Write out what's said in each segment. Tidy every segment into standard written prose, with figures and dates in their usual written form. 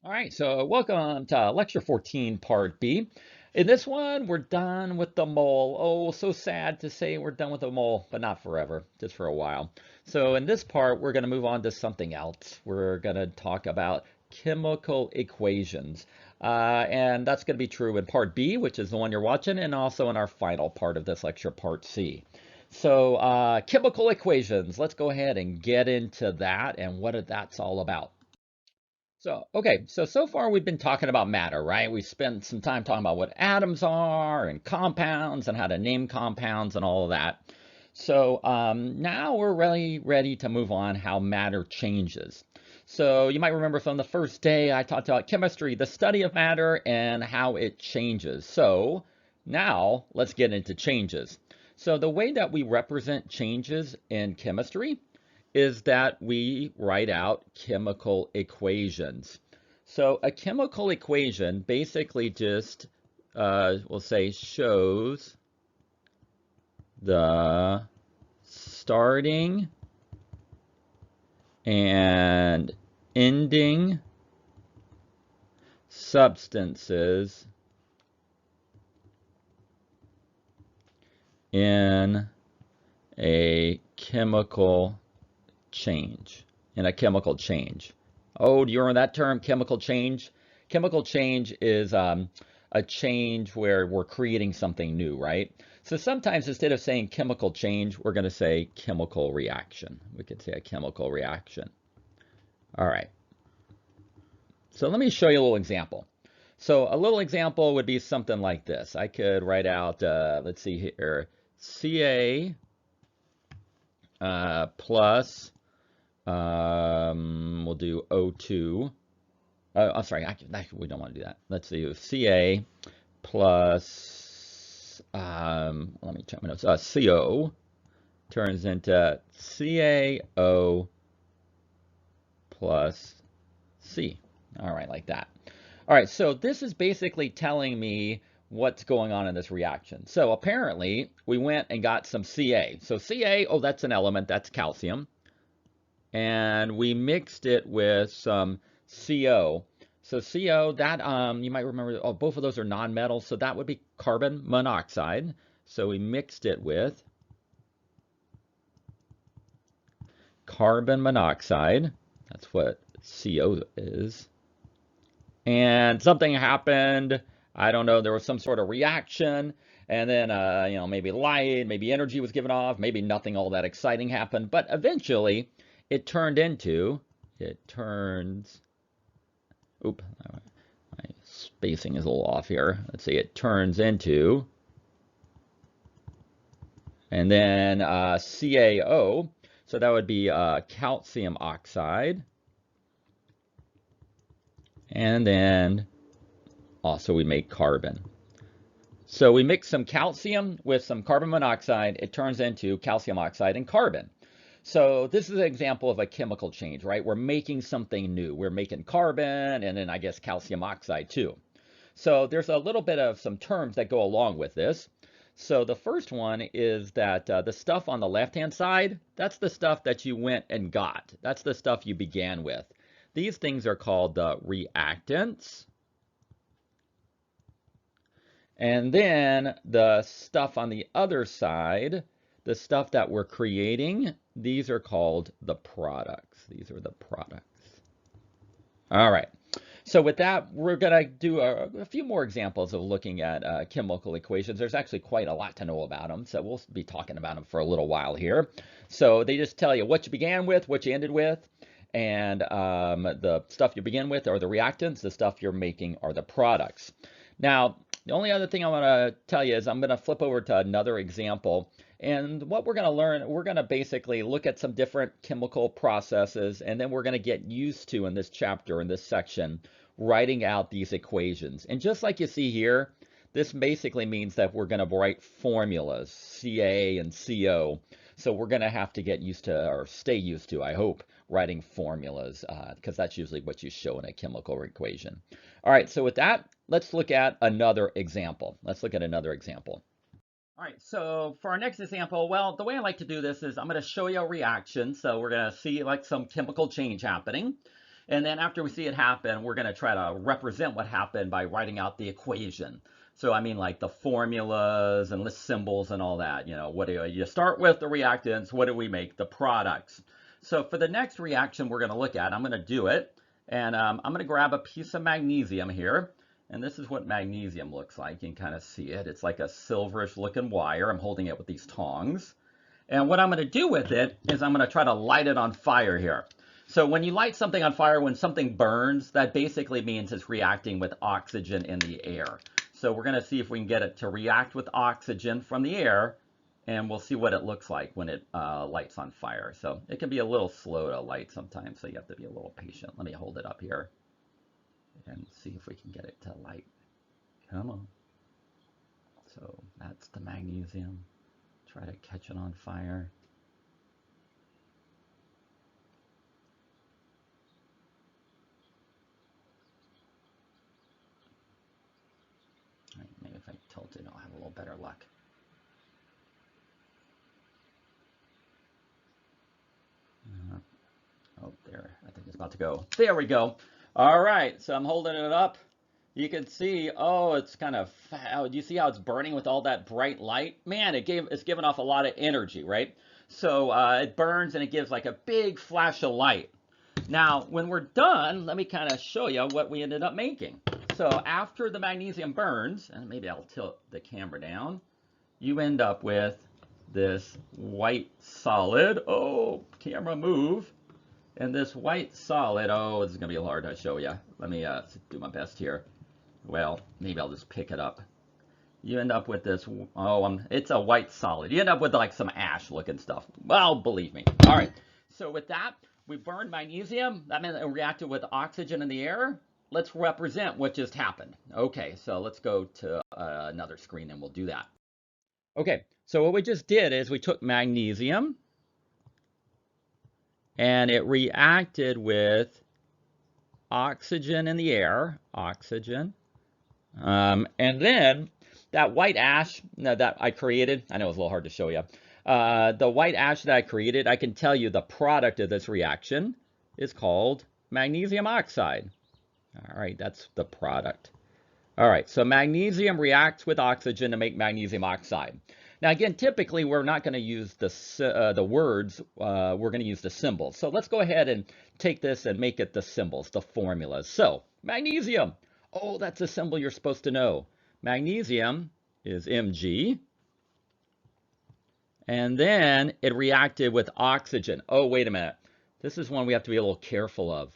All right, so welcome to lecture 14, part B. In this one, we're done with the mole. Oh, so sad to say we're done with the mole, but not forever, just for a while. So in this part, we're going to move on to something else. We're going to talk about chemical equations. And that's going to be true in part B, which is the one you're watching, and also in our final part of this lecture, part C. So chemical equations, let's go ahead and get into that and what that's all about. So far we've been talking about matter, right? We spent some time talking about what atoms are and compounds and how to name compounds and all of that. So now we're really ready to move on how matter changes. So you might remember from the first day I talked about chemistry, the study of matter and how it changes. So now let's get into changes. So the way that we represent changes in chemistry is that we write out chemical equations. So a chemical equation basically just, we'll say, shows the starting and ending substances in a chemical change. Oh, do you remember that term, chemical change? Chemical change is a change where we're creating something new, right? So sometimes instead of saying chemical change, we're going to say chemical reaction. We could say a chemical reaction. All right. So let me show you a little example. So a little example would be something like this. I could write out, let's see here, Ca plus we'll do O2. I'm sorry, we don't want to do that. Let's do Ca plus, let me check my notes. CO turns into CaO plus C. All right, like that. All right, so this is basically telling me what's going on in this reaction. So apparently we went and got some Ca. So Ca, oh, that's an element, that's calcium. And we mixed it with some CO. So CO, that you might remember, oh, both of those are nonmetals, so that would be carbon monoxide. So we mixed it with carbon monoxide. That's what CO is. And something happened. I don't know, there was some sort of reaction, and then maybe light, maybe energy was given off, maybe nothing all that exciting happened, but eventually it turns, oop, my spacing is a little off here. Let's see, it turns into, and then CaO, so that would be calcium oxide. And then also we make carbon. So we mix some calcium with some carbon monoxide, it turns into calcium oxide and carbon. So this is an example of a chemical change, right? We're making something new. We're making carbon and then I guess calcium oxide too. So there's a little bit of some terms that go along with this. So the first one is that the stuff on the left-hand side, that's the stuff that you went and got. That's the stuff you began with. These things are called the reactants. And then the stuff on the other side, the stuff that we're creating, these are called the products. These are the products. All right. So with that, we're going to do a few more examples of looking at chemical equations. There's actually quite a lot to know about them, so we'll be talking about them for a little while here. So they just tell you what you began with, what you ended with, and the stuff you begin with are the reactants, the stuff you're making are the products. Now, the only other thing I want to tell you is I'm going to flip over to another example. And what we're going to learn, we're going to basically look at some different chemical processes, and then we're going to get used to in this chapter, in this section, writing out these equations. And just like you see here, this basically means that we're going to write formulas, Ca and Co. So we're going to have to get used to, or stay used to, I hope, writing formulas, because that's usually what you show in a chemical equation. All right, so with that, let's look at another example. Let's look at another example. All right, so for our next example, well, the way I like to do this is I'm going to show you a reaction. So we're going to see like some chemical change happening. And then after we see it happen, we're going to try to represent what happened by writing out the equation. So I mean like the formulas and list symbols and all that. What do you start with? The reactants. What do we make? The products. So for the next reaction we're going to look at, I'm going to do it. And I'm going to grab a piece of magnesium here. And this is what magnesium looks like. You can kind of see it. It's like a silverish looking wire. I'm holding it with these tongs. And what I'm going to do with it is I'm going to try to light it on fire here. So when you light something on fire, when something burns, that basically means it's reacting with oxygen in the air. So we're going to see if we can get it to react with oxygen from the air, and we'll see what it looks like when it lights on fire. So it can be a little slow to light sometimes, so you have to be a little patient. Let me hold it up here and see if we can get it to light. Come on. So that's the magnesium. Try to catch it on fire. Maybe if I tilt it, I'll have a little better luck. Oh, there. I think it's about to go. There we go. All right. So I'm holding it up. You can see, oh, it's kind of, do you see how it's burning with all that bright light? Man, it's giving off a lot of energy, right? So it burns and it gives like a big flash of light. Now, when we're done, let me kind of show you what we ended up making. So after the magnesium burns, and maybe I'll tilt the camera down, you end up with this white solid. Oh, camera move. And this white solid, oh, this is going to be hard to show you. Let me do my best here. Well, maybe I'll just pick it up. You end up with this, it's a white solid. You end up with like some ash looking stuff. Well, believe me. All right, so with that, we burned magnesium. That meant it reacted with oxygen in the air. Let's represent what just happened. Okay, so let's go to another screen and we'll do that. Okay, so what we just did is we took magnesium and it reacted with oxygen in the air, oxygen. And then that white ash that I created, I know it's a little hard to show you. The white ash that I created, I can tell you the product of this reaction is called magnesium oxide. All right, that's the product. All right, so magnesium reacts with oxygen to make magnesium oxide. Now again, typically we're not going to use the words, we're going to use the symbols. So let's go ahead and take this and make it the symbols, the formulas. So magnesium. Oh, that's a symbol you're supposed to know. Magnesium is Mg. And then it reacted with oxygen. Oh, wait a minute. This is one we have to be a little careful of.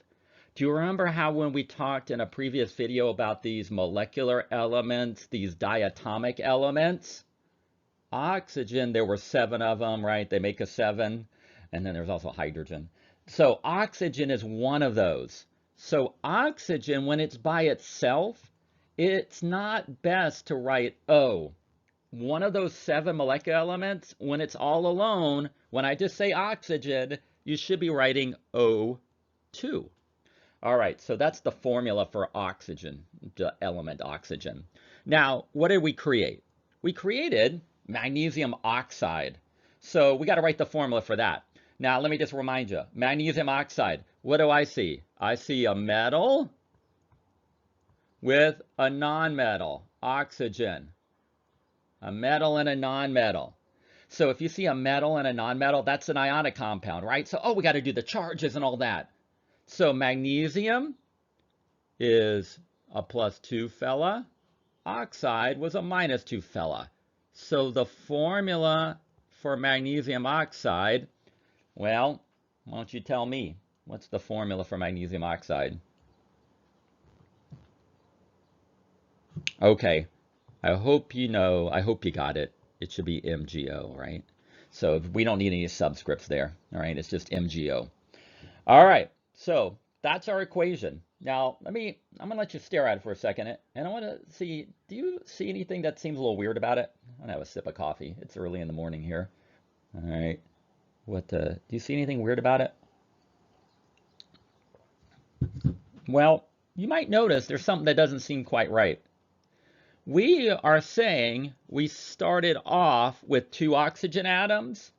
Do you remember how when we talked in a previous video about these molecular elements, these diatomic elements? Oxygen, there were 7 of them, right? They make a 7. And then there's also hydrogen. So oxygen is one of those. So oxygen, when it's by itself, it's not best to write O. One of those 7 molecular elements, when it's all alone, when I just say oxygen, you should be writing O2. All right, so that's the formula for oxygen, the element oxygen. Now, what did we create? We created magnesium oxide. So we got to write the formula for that. Now, let me just remind you, magnesium oxide, what do I see? I see a metal with a nonmetal, oxygen. A metal and a nonmetal. So if you see a metal and a nonmetal, that's an ionic compound, right? So, oh, we got to do the charges and all that. So magnesium is a +2 fella. Oxide was a -2 fella. So the formula for magnesium oxide, well, why don't you tell me? What's the formula for magnesium oxide? Okay, I hope you know, I hope you got it. It should be MgO, right? So we don't need any subscripts there, all right? It's just MgO. All right, so that's our equation. Now, I'm gonna let you stare at it for a second, and I wanna see, do you see anything that seems a little weird about it? I'm gonna have a sip of coffee. It's early in the morning here. All right, do you see anything weird about it? Well, you might notice there's something that doesn't seem quite right. We are saying we started off with 2 oxygen atoms,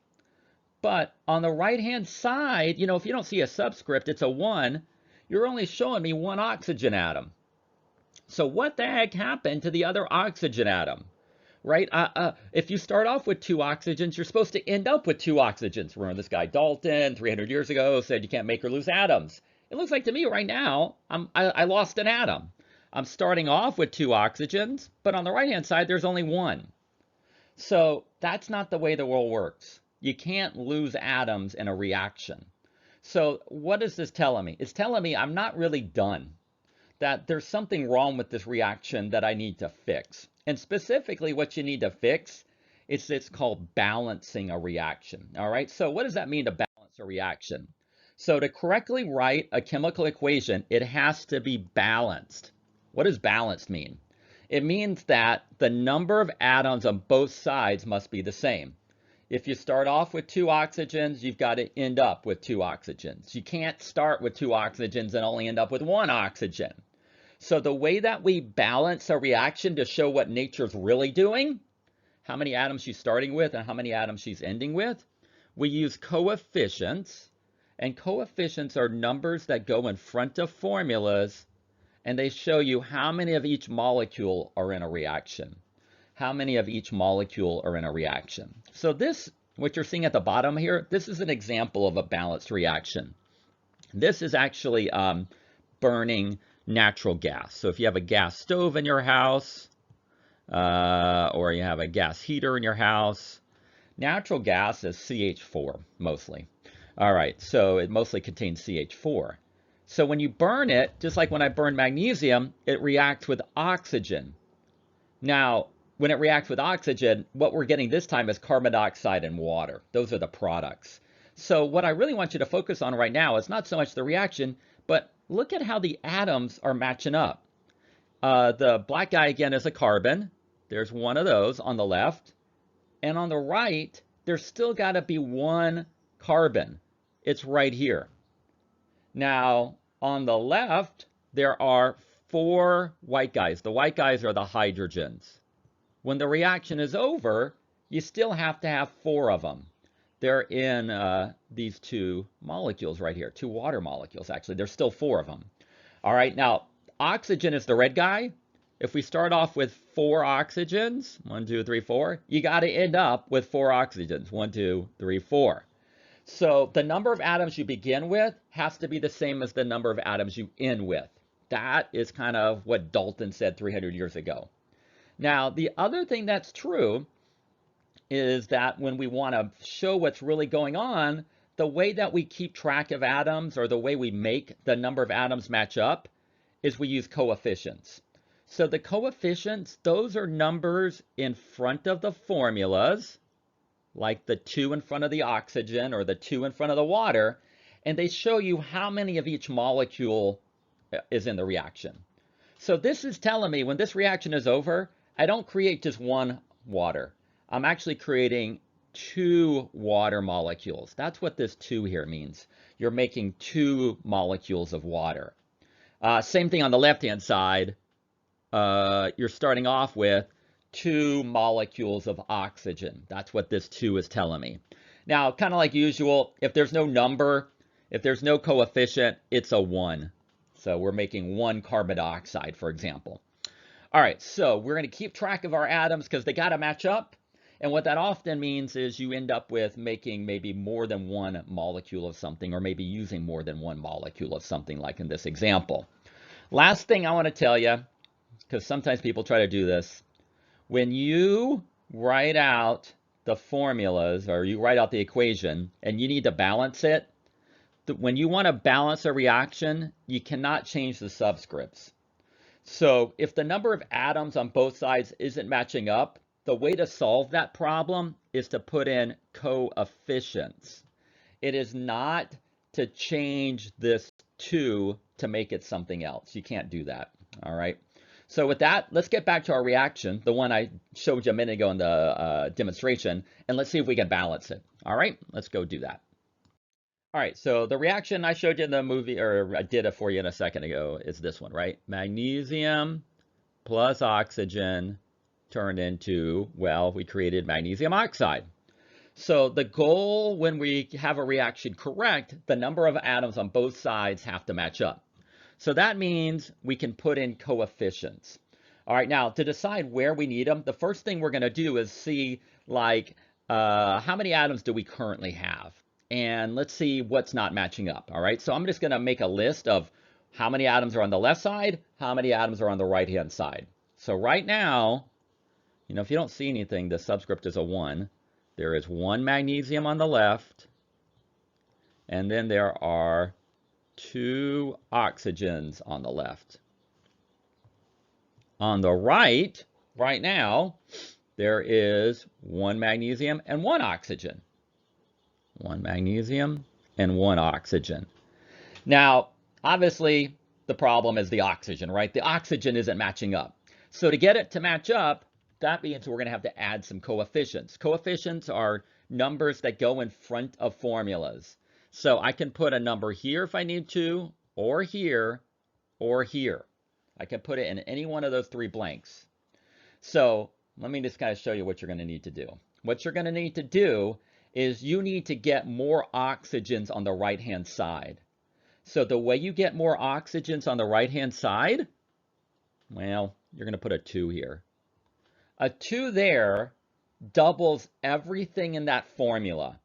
but on the right-hand side, if you don't see a subscript, it's a 1. you're only showing me one oxygen atom. So what the heck happened to the other oxygen atom? Right? If you start off with 2 oxygens, you're supposed to end up with 2 oxygens. Remember this guy Dalton, 300 years ago, said you can't make or lose atoms. It looks like to me right now, I lost an atom. I'm starting off with 2 oxygens, but on the right-hand side, there's only 1. So that's not the way the world works. You can't lose atoms in a reaction. So what is this telling me? It's telling me I'm not really done, that there's something wrong with this reaction that I need to fix. And specifically what you need to fix is it's called balancing a reaction. All right, so what does that mean to balance a reaction? So to correctly write a chemical equation, it has to be balanced. What does balanced mean? It means that the number of atoms on both sides must be the same. If you start off with 2 oxygens, you've got to end up with 2 oxygens. You can't start with 2 oxygens and only end up with 1 oxygen. So the way that we balance a reaction to show what nature's really doing, how many atoms she's starting with and how many atoms she's ending with, we use coefficients. And coefficients are numbers that go in front of formulas, and they show you how many of each molecule are in a reaction. How many of each molecule are in a reaction. So this, what you're seeing at the bottom here, this is an example of a balanced reaction. This is actually burning natural gas. So if you have a gas stove in your house, or you have a gas heater in your house, natural gas is CH4 mostly. All right, so it mostly contains CH4. So when you burn it, just like when I burn magnesium, it reacts with oxygen. Now, when it reacts with oxygen, what we're getting this time is carbon dioxide and water. Those are the products. So what I really want you to focus on right now is not so much the reaction, but look at how the atoms are matching up. The black guy again is a carbon. There's one of those on the left. And on the right, there's still got to be 1 carbon. It's right here. Now, on the left, there are 4 white guys. The white guys are the hydrogens. When the reaction is over, you still have to have 4 of them. They're in these 2 molecules right here, 2 water molecules, actually. There's still 4 of them. All right, now, oxygen is the red guy. If we start off with 4 oxygens, 1, 2, 3, 4, you got to end up with 4 oxygens, 1, 2, 3, 4. So the number of atoms you begin with has to be the same as the number of atoms you end with. That is kind of what Dalton said 300 years ago. Now, the other thing that's true is that when we want to show what's really going on, the way that we keep track of atoms, or the way we make the number of atoms match up, is we use coefficients. So the coefficients, those are numbers in front of the formulas, like the 2 in front of the oxygen or the 2 in front of the water, and they show you how many of each molecule is in the reaction. So this is telling me when this reaction is over, I don't create just 1 water. I'm actually creating 2 water molecules. That's what this 2 here means. You're making 2 molecules of water. Same thing on the left-hand side. You're starting off with 2 molecules of oxygen. That's what this 2 is telling me. Now, kind of like usual, if there's no number, if there's no coefficient, it's a 1. So we're making 1 carbon dioxide, for example. All right, so we're going to keep track of our atoms because they got to match up. And what that often means is you end up with making maybe more than 1 molecule of something, or maybe using more than 1 molecule of something, like in this example. Last thing I want to tell you, because sometimes people try to do this, when you write out the formulas, or you write out the equation, and you need to balance it, when you want to balance a reaction, you cannot change the subscripts. So if the number of atoms on both sides isn't matching up, the way to solve that problem is to put in coefficients. It is not to change this 2 to make it something else. You can't do that. All right. So with that, let's get back to our reaction, the one I showed you a minute ago in the demonstration, and let's see if we can balance it. All right, let's go do that. All right, so the reaction I showed you in the movie, or I did it for you in a second ago, is this one, right? Magnesium plus oxygen turned into, well, we created magnesium oxide. So the goal when we have a reaction correct, the number of atoms on both sides have to match up. So that means we can put in coefficients. All right, now to decide where we need them, the first thing we're going to do is see like how many atoms do we currently have? And let's see what's not matching up. All right, so I'm just going to make a list of how many atoms are on the left side, how many atoms are on the right-hand side. So right now, you know, if you don't see anything, the subscript is a 1. There is 1 magnesium on the left, and then there are 2 oxygens on the left. On the right, right now, there is 1 magnesium and 1 oxygen. 1 magnesium and 1 oxygen. Now, obviously, the problem is the oxygen, right? The oxygen isn't matching up. So to get it to match up, that means we're going to have to add some coefficients. Coefficients are numbers that go in front of formulas. So I can put a number here if I need to, or here, or here. I can put it in any one of those 3 blanks. So let me just kind of show you what you're going to need to do. What you're going to need to do is you need to get more oxygens on the right-hand side. So the way you get more oxygens on the right-hand side, well, you're going to put a 2 here. A 2 there doubles everything in that formula.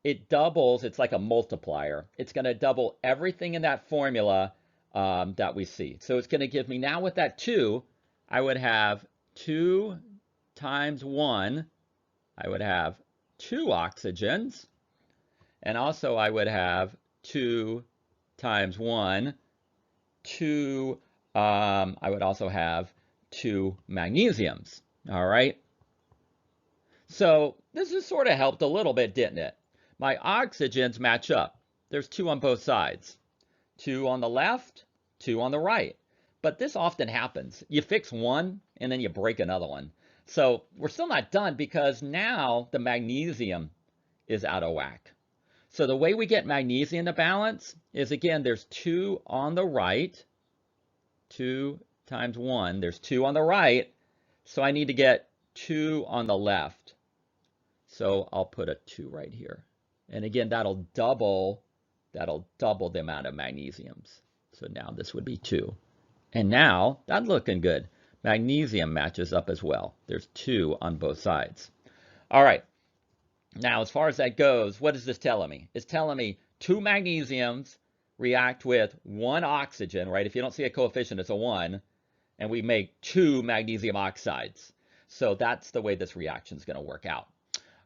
It doubles, it's like a multiplier. It's going to double everything in that formula that we see. So it's going to give me, now with that 2, I would have 2 times 1, I would have 2 oxygens, and also I would have 2 times 1, 2, I would also have 2 magnesiums, all right? So this has sort of helped a little bit, didn't it? My oxygens match up. There's 2 on both sides. 2 on the left, 2 on the right. But this often happens. You fix one, and then you break another one. So we're still not done because now the magnesium is out of whack. So the way we get magnesium to balance is, again, there's 2 on the right. 2 times 1, there's 2 on the right. So I need to get 2 on the left. So I'll put a 2 right here. And again, that'll double the amount of magnesiums. So now this would be 2. And now that's looking good. Magnesium matches up as well. There's 2 on both sides. All right. Now, as far as that goes, what is this telling me? It's telling me 2 magnesiums react with 1 oxygen, right? If you don't see a coefficient, it's a 1. And we make 2 magnesium oxides. So that's the way this reaction is going to work out.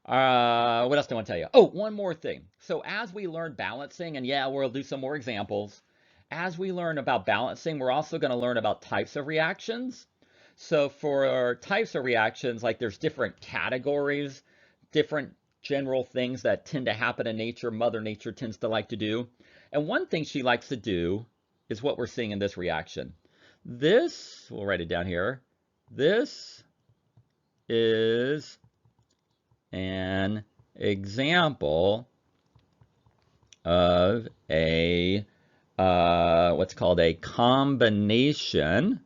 What else do I want to tell you? Oh, one more thing. So as we learn balancing, and yeah, we'll do some more examples. As we learn about balancing, we're also going to learn about types of reactions. So for types of reactions, like there's different categories, different general things that tend to happen in nature, Mother Nature tends to like to do. And one thing she likes to do is what we're seeing in this reaction. This, we'll write it down here, this is an example of a what's called a combination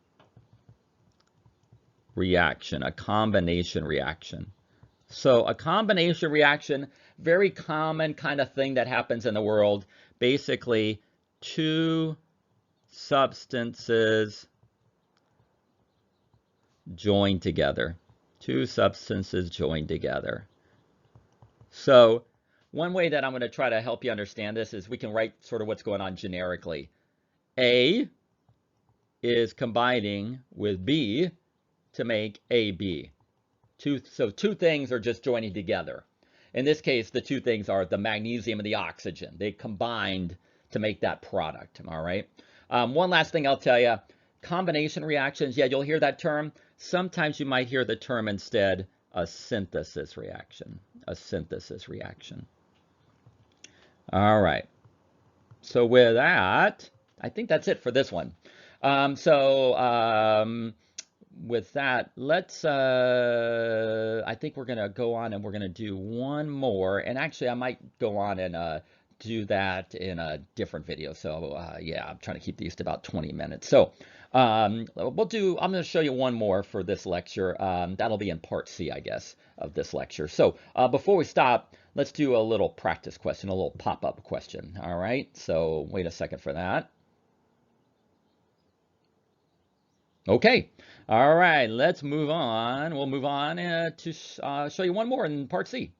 reaction, a combination reaction. So a combination reaction, very common kind of thing that happens in the world. Basically, 2 substances join together. 2 substances join together. So one way that I'm going to try to help you understand this is we can write sort of what's going on generically. A is combining with B to make AB. So 2 things are just joining together. In this case, the 2 things are the magnesium and the oxygen. They combined to make that product, all right? One last thing I'll tell you, combination reactions, yeah, you'll hear that term. Sometimes you might hear the term instead, a synthesis reaction, a synthesis reaction. All right, so with that, I think that's it for this one. With that, let's, I think we're going to go on and we're going to do one more. And actually, I might go on and do that in a different video. So yeah, I'm trying to keep these to about 20 minutes. So I'm going to show you one more for this lecture. That'll be in part C, I guess, of this lecture. So before we stop, let's do a little practice question, a little pop-up question. All right, so wait a second for that. Okay. All right, let's move on. We'll move on to show you one more in part C.